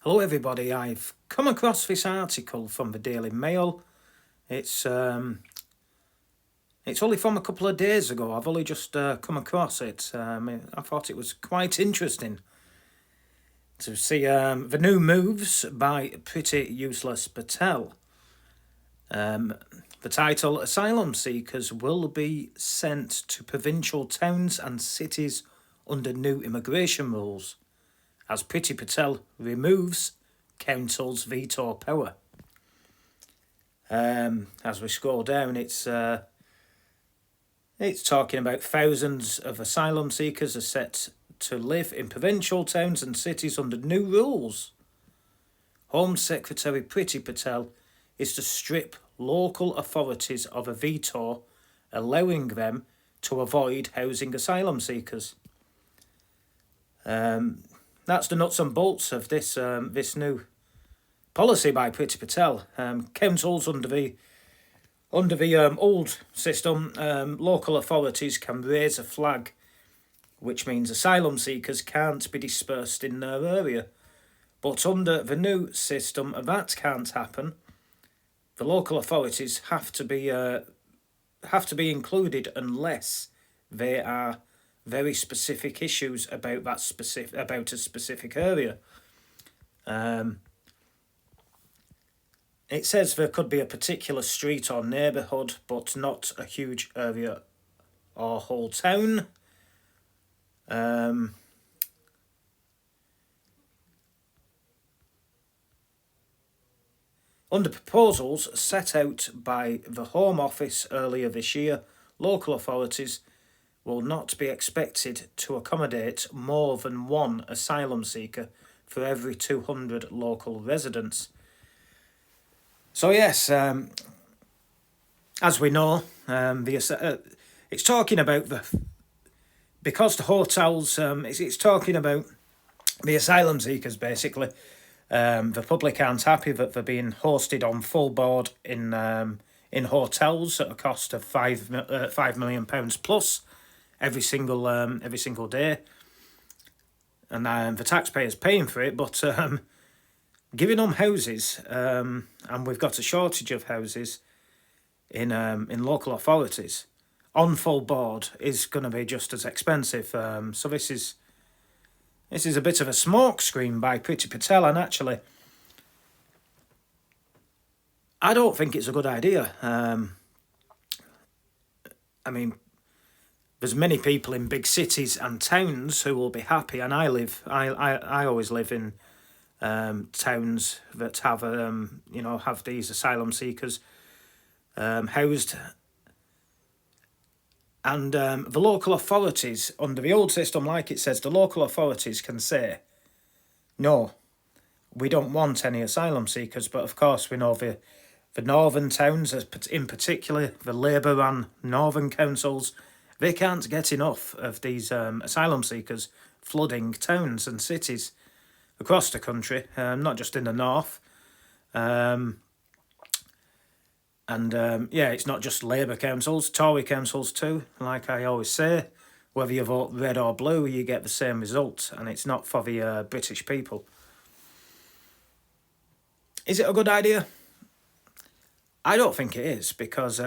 Hello everybody, I've come across this article from the Daily Mail. It's only from a couple of days ago. I've only just come across it. I thought it was quite interesting to see the new moves by Priti Patel. The title, Asylum Seekers will be sent to provincial towns and cities under new immigration rules, as Priti Patel removes council's veto power. As we scroll down, it's talking about thousands of asylum seekers are set to live in provincial towns and cities under new rules. Home Secretary Priti Patel is to strip local authorities of a veto, allowing them to avoid housing asylum seekers. That's the nuts and bolts of this new policy by Priti Patel. Councils under the old system, local authorities can raise a flag, which means asylum seekers can't be dispersed in their area. But under the new system, that can't happen. The local authorities have to be included unless there are very specific issues about a specific area. It says there could be a particular street or neighbourhood, but not a huge area or whole town. Under proposals set out by the Home Office earlier this year, local authorities will not be expected to accommodate more than one asylum seeker for every 200 local residents. So yes, as we know, it's talking about because the hotels, it's talking about the asylum seekers basically. The public aren't happy that they're being hosted on full board in hotels at a cost of £5 million plus every single day, and the taxpayers paying for it. But giving them houses, and we've got a shortage of houses in local authorities on full board is going to be just as expensive. So this is a bit of a smokescreen by Priti Patel, and actually, I don't think it's a good idea. I mean, there's many people in big cities and towns who will be happy, and I always live in towns that have these asylum seekers housed, and the local authorities under the old system, like it says, the local authorities can say, no, we don't want any asylum seekers. But of course, we know the northern towns, in particular the Labour-run northern councils, they can't get enough of these asylum seekers flooding towns and cities across the country, not just in the north. It's not just Labour councils, Tory councils too. Like I always say, whether you vote red or blue, you get the same result, and it's not for the British people. Is it a good idea? I don't think it is, because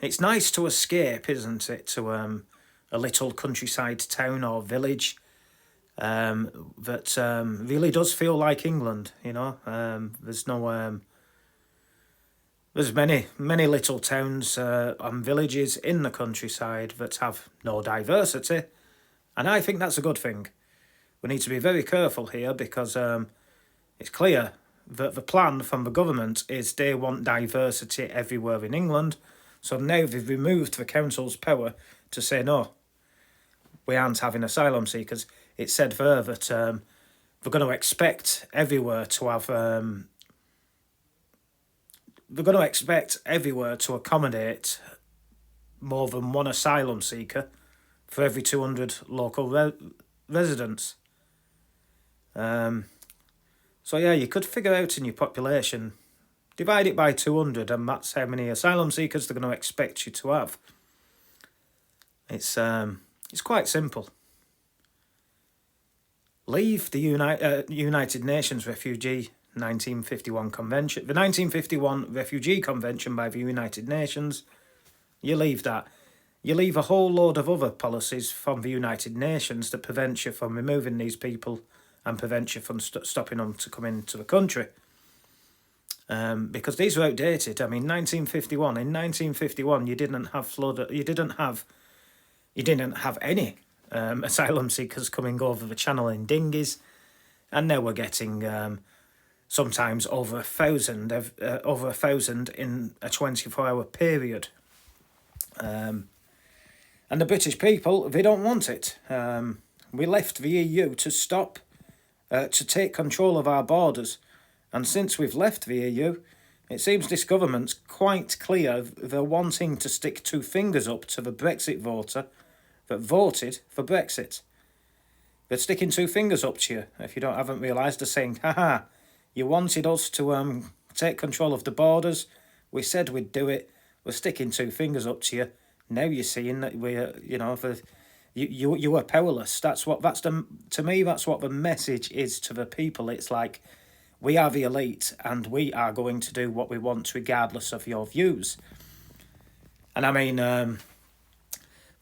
it's nice to escape, isn't it, to a little countryside town or village that really does feel like England. There's many little towns and villages in the countryside that have no diversity, and I think that's a good thing. We need to be very careful here, because it's clear that the plan from the government is they want diversity everywhere in England. So now they've removed the council's power to say, no, we aren't having asylum seekers. It said there that they're going to expect everywhere to have... they're going to expect everywhere to accommodate more than one asylum seeker for every 200 local residents. So yeah, you could figure out in your population, divide it by 200, and that's how many asylum seekers they're going to expect you to have. It's quite simple. leave the United Nations Refugee 1951 Convention, the 1951 Refugee Convention by the United Nations. You leave that. You leave a whole load of other policies from the United Nations that prevent you from removing these people and prevent you from stopping them to come into the country. Because these are outdated. I mean, 1951. In 1951, you didn't have any asylum seekers coming over the channel in dinghies, and now we're getting sometimes over 1,000 in a 24-hour period. And the British people, they don't want it. We left the EU to take control of our borders. And since we've left the EU, it seems this government's quite clear they're wanting to stick two fingers up to the Brexit voter that voted for Brexit. They're sticking two fingers up to you. If you haven't realised, they're saying, haha, you wanted us to take control of the borders. We said we'd do it. We're sticking two fingers up to you. Now you're seeing that you were powerless. To me, that's what the message is to the people. It's like, we are the elite and we are going to do what we want regardless of your views. And I mean, the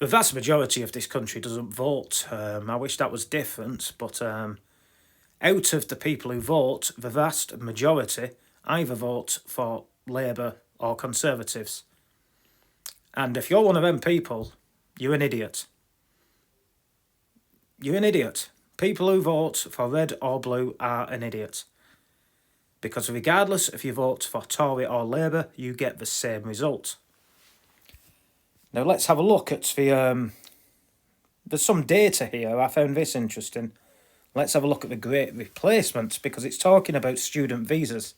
vast majority of this country doesn't vote. I wish that was different, but out of the people who vote, the vast majority either vote for Labour or Conservatives. And if you're one of them people, you're an idiot. You're an idiot. People who vote for red or blue are an idiot. Because regardless if you vote for Tory or Labour, you get the same result. Now let's have a look at the... there's some data here. I found this interesting. Let's have a look at the Great Replacement, because it's talking about student visas.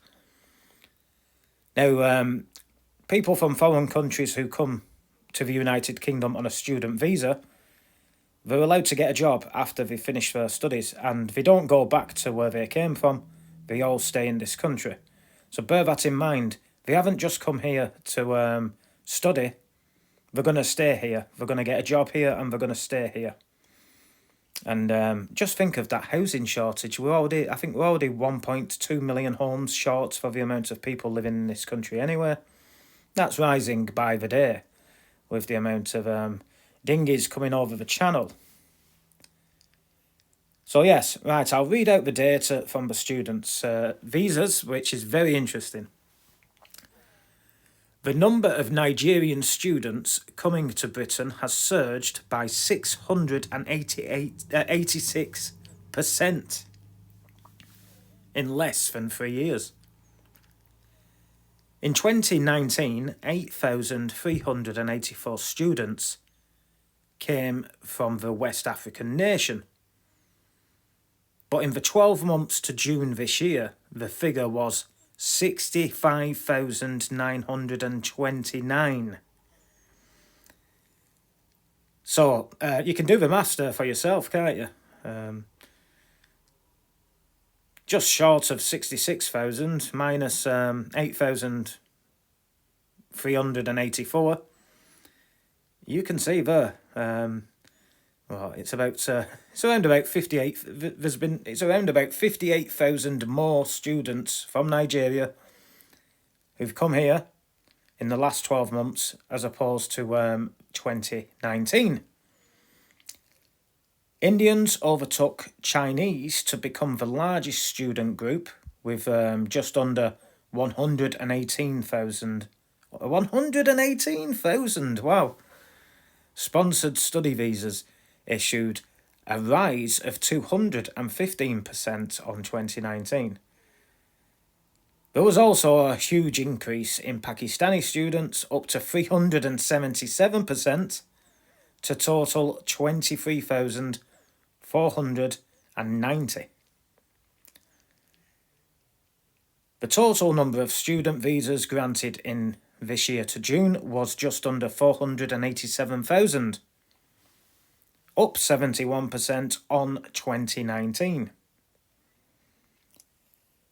Now, people from foreign countries who come to the United Kingdom on a student visa, they're allowed to get a job after they finish their studies, and they don't go back to where they came from. They all stay in this country. So bear that in mind. They haven't just come here to study. They're going to stay here. They're going to get a job here and they're going to stay here. And just think of that housing shortage. I think we're already 1.2 million homes short for the amount of people living in this country anyway. That's rising by the day with the amount of dinghies coming over the channel. So yes, right, I'll read out the data from the students' visas, which is very interesting. The number of Nigerian students coming to Britain has surged by 686% in less than 3 years. In 2019, 8,384 students came from the West African nation. But in the 12 months to June this year, the figure was 65,929. So you can do the maths there for yourself, can't you? Just short of 66,000 minus 8,384. You can see there. Well, it's around about 58. It's around about 58,000 more students from Nigeria who've come here in the last 12 months as opposed to 2019. Indians overtook Chinese to become the largest student group with just under 118,000. 118,000! Wow! Sponsored study visas issued, a rise of 215% on 2019. There was also a huge increase in Pakistani students, up to 377%, to total 23,490. The total number of student visas granted in this year to June was just under 487,000. Up 71% on 2019.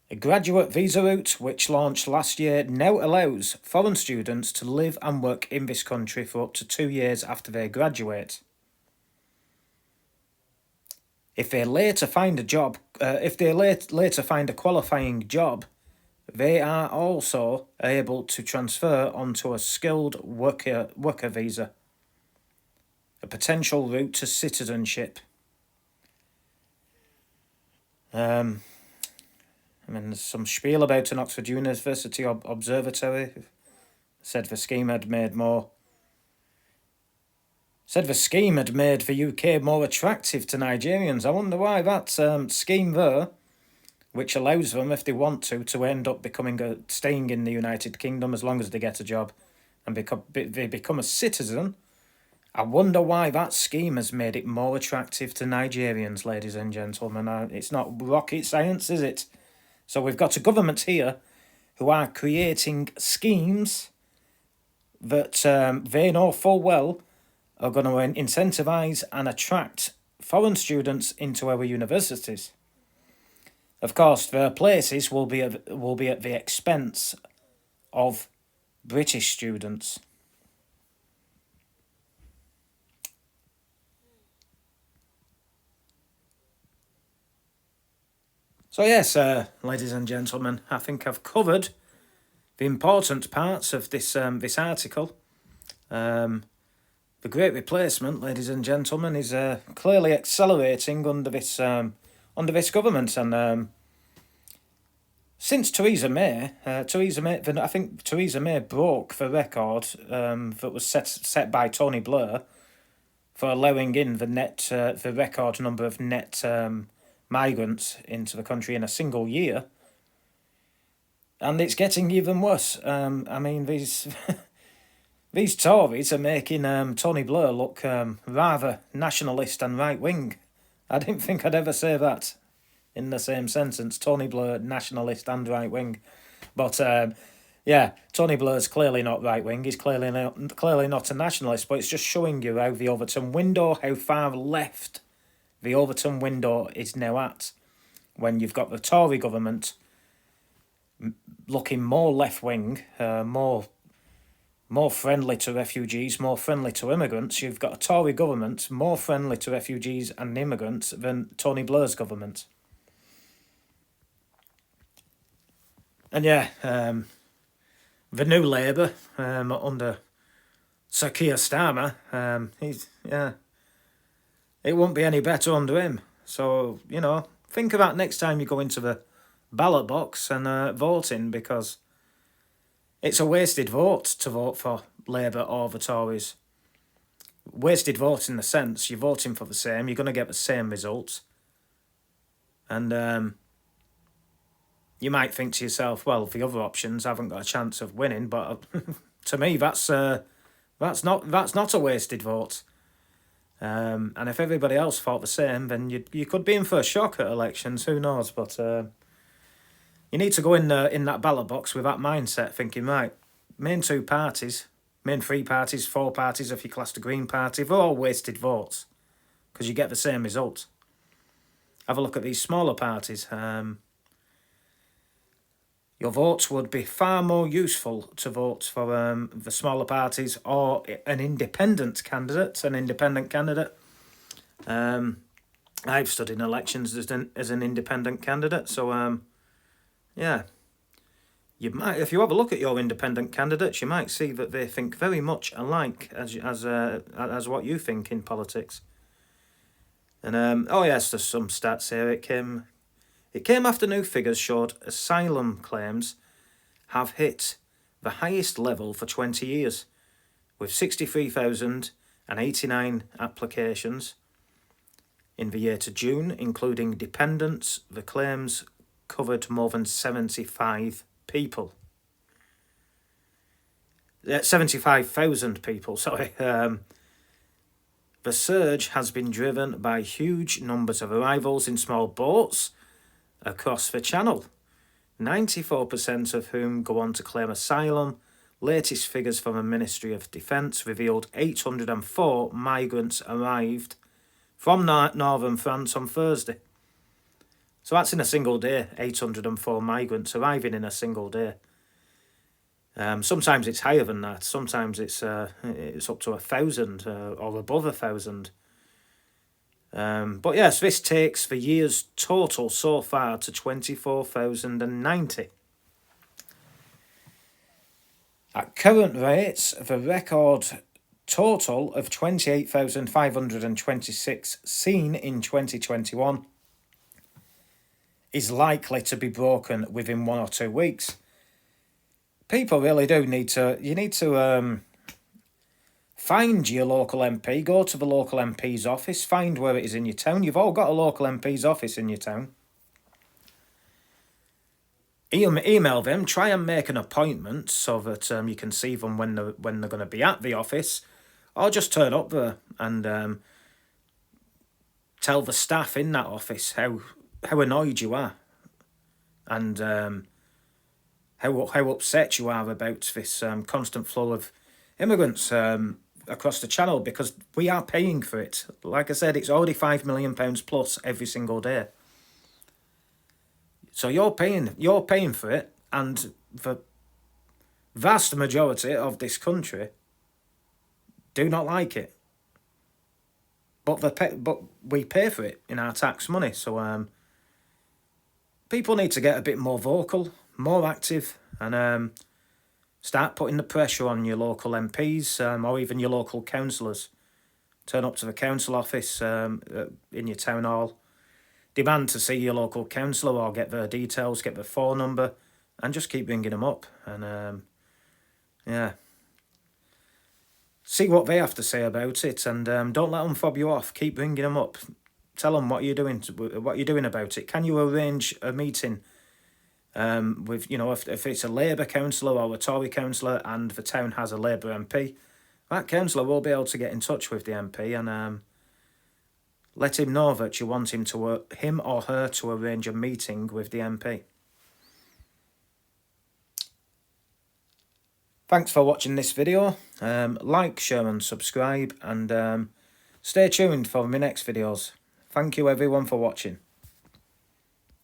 A graduate visa route, which launched last year, now allows foreign students to live and work in this country for up to 2 years after they graduate. If they later find a job, if they later find a qualifying job, they are also able to transfer onto a skilled worker visa, a potential route to citizenship. There's some spiel about an Oxford University observatory. Said the scheme had made the UK more attractive to Nigerians. I wonder why that scheme there, which allows them, if they want to end up staying in the United Kingdom as long as they get a job and they become a citizen. I wonder why that scheme has made it more attractive to Nigerians, ladies and gentlemen. It's not rocket science, is it? So we've got a government here who are creating schemes that they know full well are going to incentivise and attract foreign students into our universities. Of course, their places will be at the expense of British students. So yes, ladies and gentlemen, I think I've covered the important parts of this article. The Great Replacement, ladies and gentlemen, is clearly accelerating under this government, and since Theresa May, I think Theresa May broke the record that was set by Tony Blair for allowing in the record number of net migrants into the country in a single year. And it's getting even worse. These Tories are making Tony Blair look rather nationalist and right-wing. I didn't think I'd ever say that in the same sentence. Tony Blair, nationalist and right-wing. But Tony Blair's clearly not right-wing. He's clearly not a nationalist, but it's just showing you how the Overton window, how far left the Overton window is now at, when you've got the Tory government looking more left-wing, more friendly to refugees, more friendly to immigrants. You've got a Tory government more friendly to refugees and immigrants than Tony Blair's government. And the new Labour under Sir Keir Starmer, it won't be any better under him. So, think of that next time you go into the ballot box and voting, because it's a wasted vote to vote for Labour or the Tories. Wasted vote in the sense you're voting for the same, you're going to get the same results. And you might think to yourself, well, the other options haven't got a chance of winning, but to me, that's not a wasted vote. And if everybody else thought the same, then you could be in for a shock at elections. Who knows? But you need to go in that ballot box with that mindset, thinking, right, main three parties, 4 parties if you class the Green Party, they're all wasted votes, because you get the same result. Have a look at these smaller parties. Your votes would be far more useful to vote for the smaller parties or an independent candidate. I've studied elections as an independent candidate, so you might, if you have a look at your independent candidates, you might see that they think very much alike as what you think in politics. And there's some stats here. It came after new figures showed asylum claims have hit the highest level for 20 years, with 63,089 applications in the year to June, including dependents. The claims covered more than 75 people. 75,000 people, sorry. The surge has been driven by huge numbers of arrivals in small boats across the Channel, 94% of whom go on to claim asylum. Latest figures from the Ministry of Defence revealed 804 migrants arrived from northern France on Thursday. So that's in a single day, 804 migrants arriving in a single day. Sometimes it's higher than that. Sometimes it's up to 1,000 or above 1,000. But yes, this takes the year's total so far to 24,090. At current rates, the record total of 28,526 seen in 2021 is likely to be broken within 1 or 2 weeks. People really do need to, you need to find your local MP, go to the local MP's office, find where it is in your town. You've all got a local MP's office in your town. Email them, try and make an appointment so that you can see them when they're going to be at the office, or just turn up there and tell the staff in that office how annoyed you are and how upset you are about this constant flow of immigrants across the channel, because we are paying for it. Like I said, it's already £5 million plus every single day. So you're paying for it, and the vast majority of this country do not like it. But we pay for it in our tax money. So people need to get a bit more vocal, more active, and start putting the pressure on your local MPs or even your local councillors. Turn up to the council office in your town hall. Demand to see your local councillor or get their details, get their phone number, and just keep ringing them up. And yeah, see what they have to say about it, and don't let them fob you off. Keep ringing them up. Tell them what you're doing about it. Can you arrange a meeting with, you know, if it's a Labour councillor or a Tory councillor and the town has a Labour MP, that councillor will be able to get in touch with the MP and let him know that you want him or her to arrange a meeting with the MP. Thanks for watching this video. Like, share and subscribe, and stay tuned for my next videos. Thank you everyone for watching.